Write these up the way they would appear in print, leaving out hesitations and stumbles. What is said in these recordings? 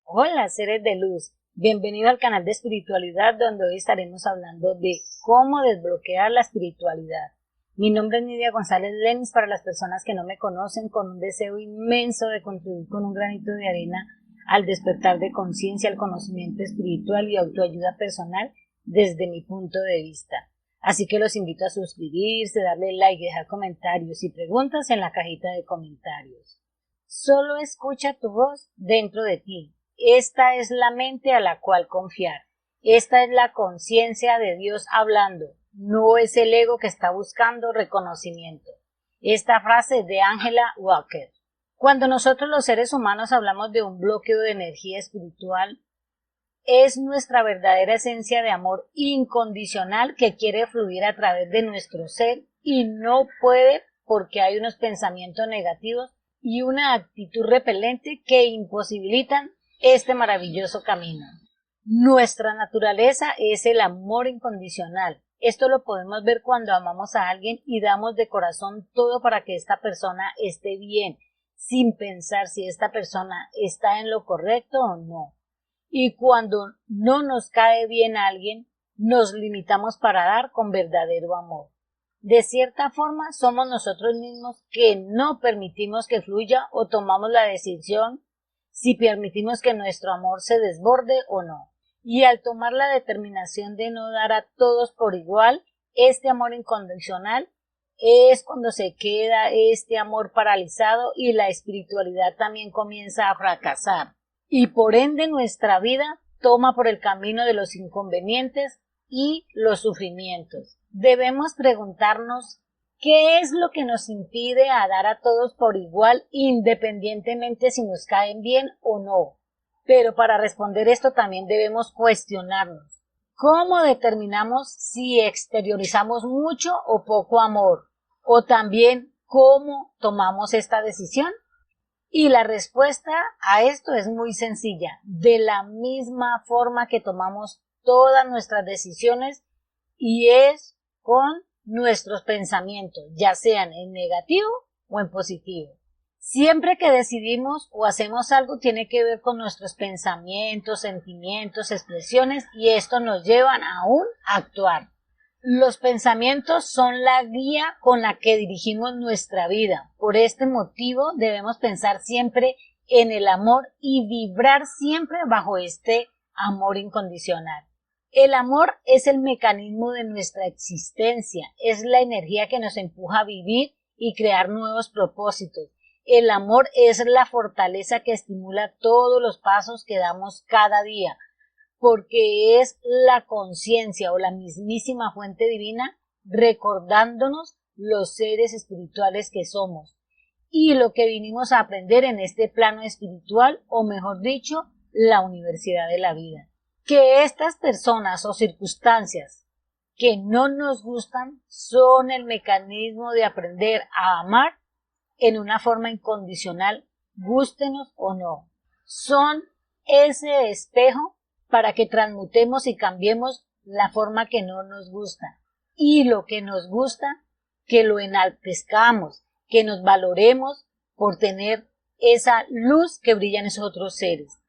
Hola, seres de luz. Bienvenido al canal de espiritualidad, donde hoy estaremos hablando de cómo desbloquear la espiritualidad. Mi nombre es Nidia González Lenis, para las personas que no me conocen, con un deseo inmenso de contribuir con un granito de arena al despertar de conciencia, al conocimiento espiritual y autoayuda personal desde mi punto de vista. Así que los invito a suscribirse, darle like y dejar comentarios y preguntas en la cajita de comentarios. Solo escucha tu voz dentro de ti. Esta es la mente a la cual confiar. Esta es la conciencia de Dios hablando. No es el ego que está buscando reconocimiento. Esta frase es de Angela Walker. Cuando nosotros los seres humanos hablamos de un bloqueo de energía espiritual, es nuestra verdadera esencia de amor incondicional que quiere fluir a través de nuestro ser y no puede porque hay unos pensamientos negativos y una actitud repelente que imposibilitan este maravilloso camino. Nuestra naturaleza es el amor incondicional. Esto lo podemos ver cuando amamos a alguien y damos de corazón todo para que esta persona esté bien, sin pensar si esta persona está en lo correcto o no. Y cuando no nos cae bien a alguien, nos limitamos para dar con verdadero amor. De cierta forma, somos nosotros mismos que no permitimos que fluya o tomamos la decisión si permitimos que nuestro amor se desborde o no. Y al tomar la determinación de no dar a todos por igual, este amor incondicional es cuando se queda este amor paralizado y la espiritualidad también comienza a fracasar. Y por ende nuestra vida toma por el camino de los inconvenientes y los sufrimientos. Debemos preguntarnos qué es lo que nos impide a dar a todos por igual, independientemente si nos caen bien o no. Pero para responder esto también debemos cuestionarnos. ¿Cómo determinamos si exteriorizamos mucho o poco amor? O también, ¿cómo tomamos esta decisión? Y la respuesta a esto es muy sencilla. De la misma forma que tomamos todas nuestras decisiones, y es con nuestros pensamientos, ya sean en negativo o en positivo. Siempre que decidimos o hacemos algo tiene que ver con nuestros pensamientos, sentimientos, expresiones, y esto nos lleva aún a actuar. Los pensamientos son la guía con la que dirigimos nuestra vida. Por este motivo debemos pensar siempre en el amor y vibrar siempre bajo este amor incondicional. El amor es el mecanismo de nuestra existencia, es la energía que nos empuja a vivir y crear nuevos propósitos. El amor es la fortaleza que estimula todos los pasos que damos cada día, porque es la conciencia o la mismísima fuente divina recordándonos los seres espirituales que somos y lo que vinimos a aprender en este plano espiritual, o mejor dicho, la universidad de la vida. Que estas personas o circunstancias que no nos gustan son el mecanismo de aprender a amar en una forma incondicional, gústenos o no. Son ese espejo para que transmutemos y cambiemos la forma que no nos gusta. Y lo que nos gusta, que lo enaltezcamos, que nos valoremos por tener esa luz que brilla en esos otros seres.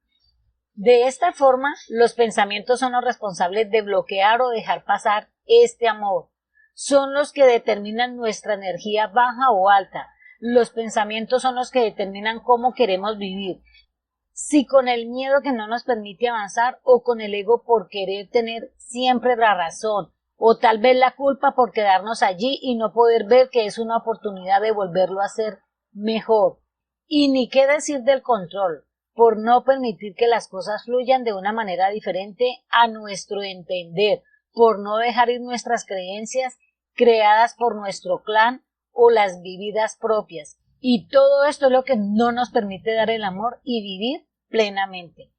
De esta forma, los pensamientos son los responsables de bloquear o dejar pasar este amor. Son los que determinan nuestra energía baja o alta. Los pensamientos son los que determinan cómo queremos vivir. Si con el miedo que no nos permite avanzar, o con el ego por querer tener siempre la razón, o tal vez la culpa por quedarnos allí y no poder ver que es una oportunidad de volverlo a hacer mejor. Y ni qué decir del control, por no permitir que las cosas fluyan de una manera diferente a nuestro entender, por no dejar ir nuestras creencias creadas por nuestro clan o las vividas propias. Y todo esto es lo que no nos permite dar el amor y vivir plenamente.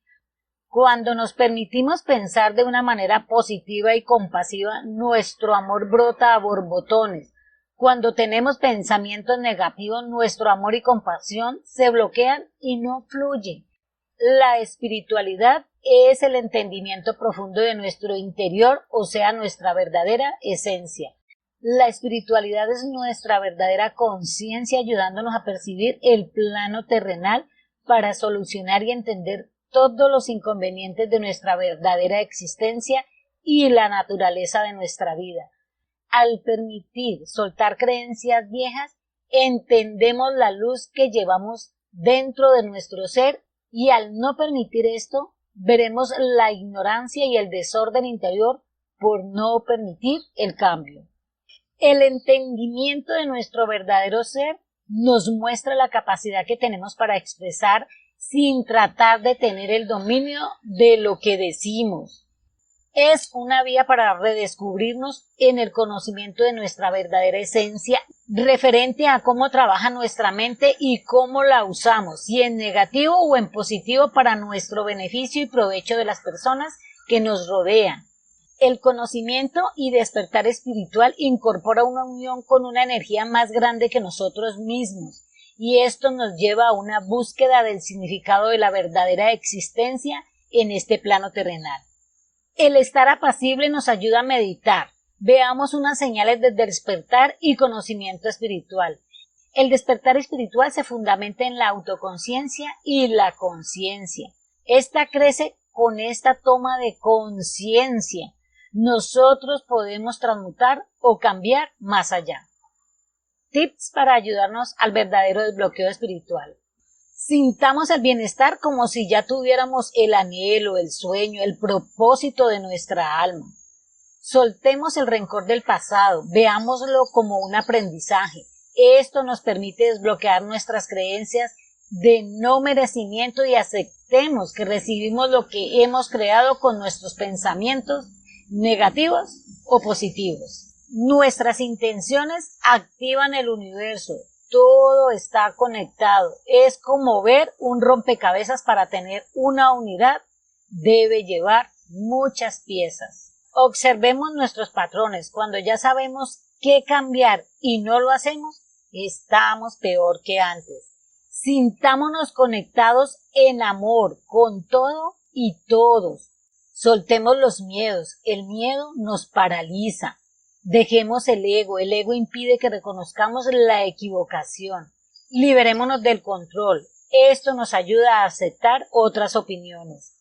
Cuando nos permitimos pensar de una manera positiva y compasiva, nuestro amor brota a borbotones. Cuando tenemos pensamientos negativos, nuestro amor y compasión se bloquean y no fluyen. La espiritualidad es el entendimiento profundo de nuestro interior, o sea, nuestra verdadera esencia. La espiritualidad es nuestra verdadera conciencia, ayudándonos a percibir el plano terrenal para solucionar y entender todos los inconvenientes de nuestra verdadera existencia y la naturaleza de nuestra vida. Al permitir soltar creencias viejas, entendemos la luz que llevamos dentro de nuestro ser y al no permitir esto, veremos la ignorancia y el desorden interior por no permitir el cambio. El entendimiento de nuestro verdadero ser nos muestra la capacidad que tenemos para expresar sin tratar de tener el dominio de lo que decimos. Es una vía para redescubrirnos en el conocimiento de nuestra verdadera esencia referente a cómo trabaja nuestra mente y cómo la usamos, si en negativo o en positivo para nuestro beneficio y provecho de las personas que nos rodean. El conocimiento y despertar espiritual incorpora una unión con una energía más grande que nosotros mismos, y esto nos lleva a una búsqueda del significado de la verdadera existencia en este plano terrenal. El estar apacible nos ayuda a meditar. Veamos unas señales de despertar y conocimiento espiritual. El despertar espiritual se fundamenta en la autoconciencia y la conciencia. Esta crece con esta toma de conciencia. Nosotros podemos transmutar o cambiar más allá. Tips para ayudarnos al verdadero desbloqueo espiritual. Sintamos el bienestar como si ya tuviéramos el anhelo, el sueño, el propósito de nuestra alma. Soltemos el rencor del pasado, veámoslo como un aprendizaje. Esto nos permite desbloquear nuestras creencias de no merecimiento y aceptemos que recibimos lo que hemos creado con nuestros pensamientos negativos o positivos. Nuestras intenciones activan el universo. Todo está conectado. Es como ver un rompecabezas. Para tener una unidad debe llevar muchas piezas. Observemos nuestros patrones. Cuando ya sabemos qué cambiar y no lo hacemos, estamos peor que antes. Sintámonos conectados en amor con todo y todos. Soltemos los miedos. El miedo nos paraliza. Dejemos el ego impide que reconozcamos la equivocación. Liberémonos del control. Esto nos ayuda a aceptar otras opiniones.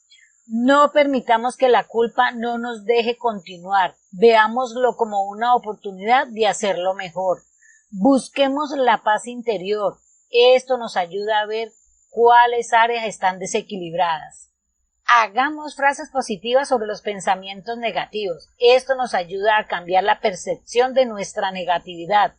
No permitamos que la culpa no nos deje continuar. Veámoslo como una oportunidad de hacerlo mejor. Busquemos la paz interior. Esto nos ayuda a ver cuáles áreas están desequilibradas. Hagamos frases positivas sobre los pensamientos negativos. Esto nos ayuda a cambiar la percepción de nuestra negatividad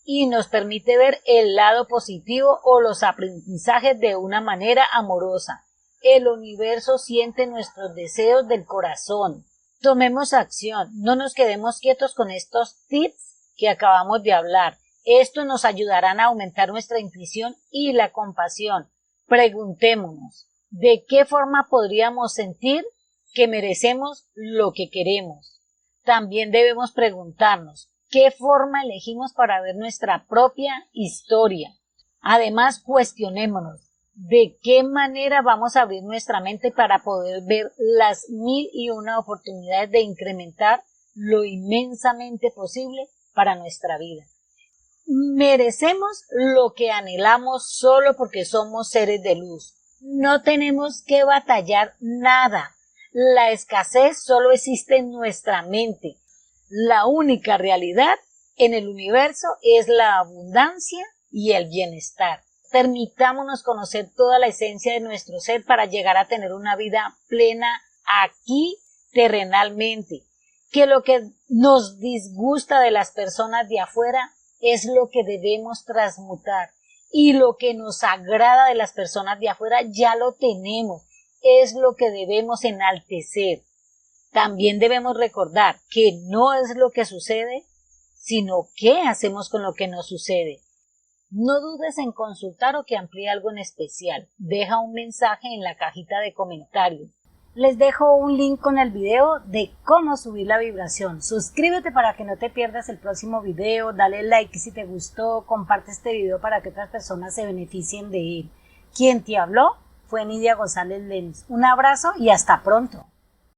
y nos permite ver el lado positivo o los aprendizajes de una manera amorosa. El universo siente nuestros deseos del corazón. Tomemos acción. No nos quedemos quietos con estos tips que acabamos de hablar. Estos nos ayudarán a aumentar nuestra intuición y la compasión. Preguntémonos. ¿De qué forma podríamos sentir que merecemos lo que queremos? También debemos preguntarnos, ¿qué forma elegimos para ver nuestra propia historia? Además, cuestionémonos, ¿de qué manera vamos a abrir nuestra mente para poder ver las 1001 oportunidades de incrementar lo inmensamente posible para nuestra vida? Merecemos lo que anhelamos solo porque somos seres de luz. No tenemos que batallar nada. La escasez solo existe en nuestra mente. La única realidad en el universo es la abundancia y el bienestar. Permitámonos conocer toda la esencia de nuestro ser para llegar a tener una vida plena aquí terrenalmente. Que lo que nos disgusta de las personas de afuera es lo que debemos transmutar. Y lo que nos agrada de las personas de afuera ya lo tenemos, es lo que debemos enaltecer. También debemos recordar que no es lo que sucede, sino qué hacemos con lo que nos sucede. No dudes en consultar o que amplíe algo en especial. Deja un mensaje en la cajita de comentarios. Les dejo un link con el video de cómo subir la vibración. Suscríbete para que no te pierdas el próximo video, dale like si te gustó, comparte este video para que otras personas se beneficien de él. Quien te habló fue Nidia González Lenis. Un abrazo y hasta pronto.